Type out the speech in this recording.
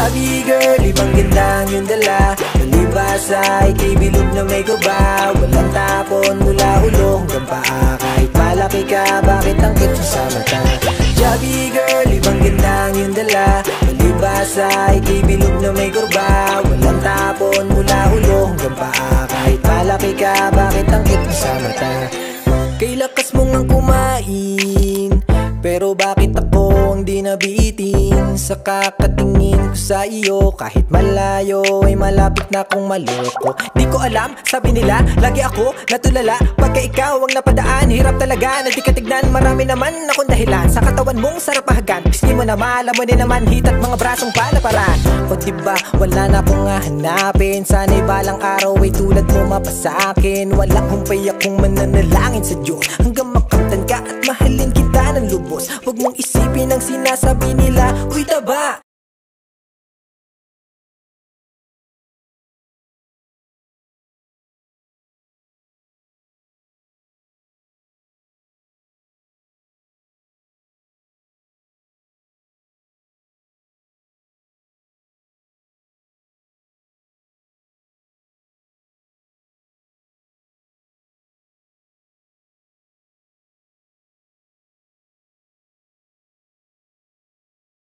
Chubby girl, ibang gandang yung dala. Palibasa, ika'y bilog na may guba. Walang tapon mula ulo hanggang paa. Kahit malaki ka, bakit ang cute sa mata? Chubby girl, ibang gandang yung dala. Palibasa, ika'y bilog na may kurba. Walang tapon mula ulo hanggang paa. Kahit malaki ka, bakit ang cute sa mata? Kay lakas mo ngang kumain, pero bakit ako ang di nabitin? Sa kakatingin ko sa iyo, kahit malayo ay malapit na akong maloko. Di ko alam, sabi nila, lagi ako natulala. Pagka ikaw ang napadaan, hirap talaga na di ka tignan. Marami naman akong dahilan, sa katawan mong sarap pahagan. Pisngi mo na alam mo din naman, hit at mga brasong palaparan. O diba, wala na akong hahanapin. Sana'y balang araw ay tulad mo mapasakin. Walang humpay akong mananalangin sa Diyos hanggang makamtan ka at mahalin kita ng lubos. Huwag mong isipin ang sinasabi nila, uy taba,